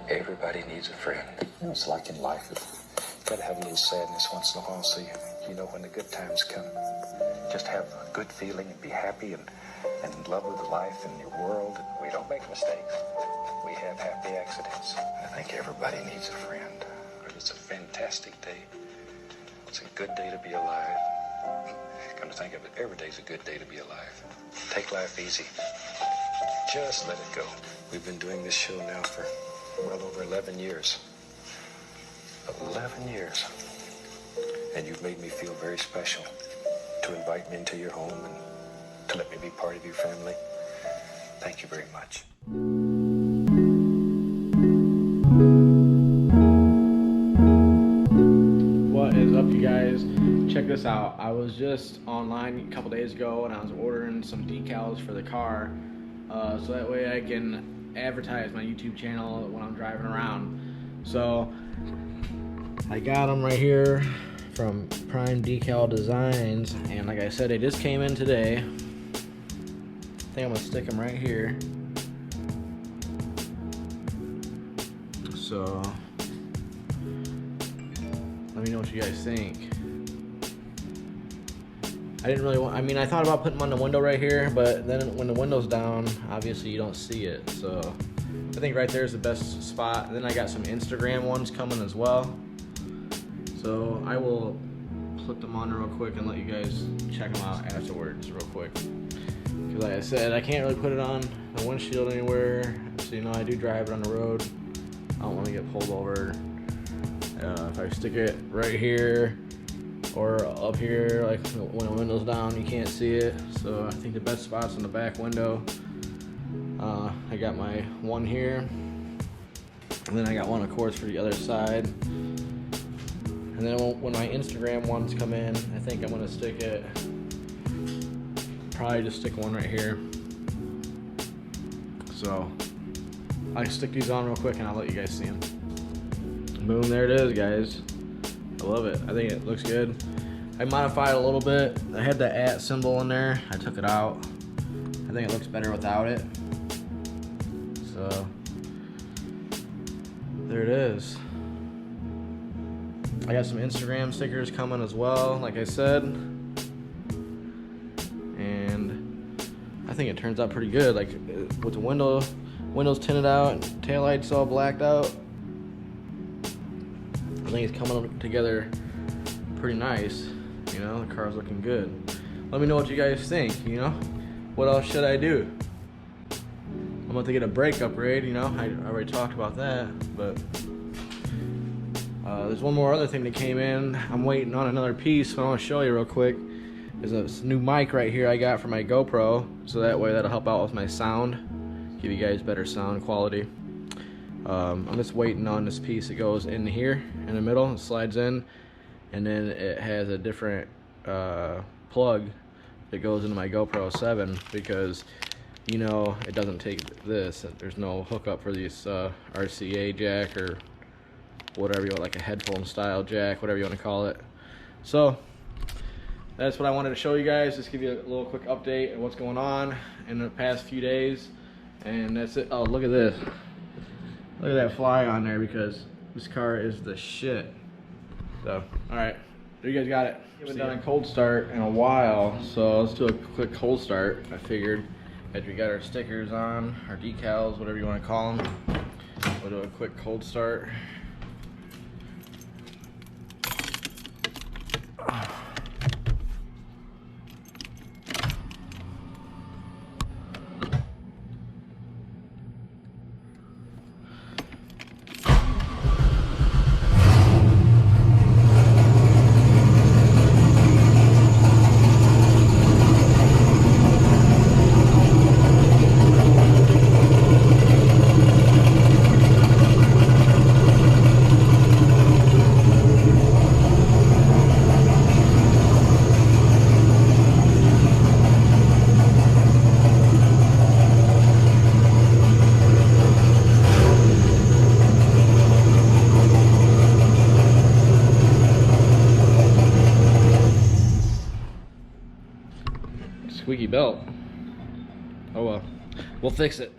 Everybody needs a friend. You know, it's like in life. You gotta have a little sadness once in a while so you know when the good times come. Just have a good feeling and be happy and in love with life and your world. We don't make mistakes. We have happy accidents. I think everybody needs a friend. It's a fantastic day. It's a good day to be alive. Come to think of it, every day's a good day to be alive. Take life easy. Just let it go. We've been doing this show now for well over 11 years. 11 years. And you've made me feel very special to invite me into your home and to let me be part of your family. Thank you very much. What is up, you guys? Check this out. I was just online a couple days ago and I was ordering some decals for the car so that way I can advertise my YouTube channel when I'm driving around. So I got them right here from Prime Decal Designs, and like I said, they just came in today. I think I'm gonna stick them right here. So let me know what you guys think. I didn't really want, I thought about putting them on the window right here, but then when the window's down, obviously you don't see it. So I think right there is the best spot. And then I got some Instagram ones coming as well. So I will put them on real quick and let you guys check them out afterwards real quick. Because like I said, I can't really put it on the windshield anywhere. So you know, I do drive it on the road. I don't want to get pulled over. If I stick it right here or up here, like when the window's down, you can't see it. So I think the best spot's in the back window. I got my one here, and then I got one, of course, for the other side. And then when my Instagram ones come in, I think I'm gonna stick it, probably just stick one right here. So I'll stick these on real quick and I'll let you guys see them. Boom, there it is, guys. I love it. I think it looks good. I modified it a little bit. I had the @ symbol in there. I took it out. I think it looks better without it. So there it is. I got some Instagram stickers coming as well, like I said. And I think it turns out pretty good. Like with the windows tinted out, taillights all blacked out. I think it's coming together pretty nice. You know, the car's looking good. Let me know what you guys think, you know? What else should I do? I'm about to get a brake upgrade, you know? I already talked about that, but there's one more other thing that came in. I'm waiting on another piece, so I want to show you real quick. There's a new mic right here I got for my GoPro, so that way that'll help out with my sound, give you guys better sound quality. I'm just waiting on this piece that goes in here in the middle. It slides in, and then it has a different plug that goes into my GoPro 7, because you know it doesn't take this. There's no hookup for this RCA jack or whatever you want, like a headphone style jack, whatever you want to call it. So that's what I wanted to show you guys. Just give you a little quick update of what's going on in the past few days, and that's it. Oh, look at this. Look at that fly on there, because this car is the shit. So, alright, there you guys got it. We haven't done a cold start in a while, so let's do a quick cold start. I figured as we got our stickers on, our decals, whatever you want to call them, we'll do a quick cold start. Squeaky belt. Oh well, we'll fix it.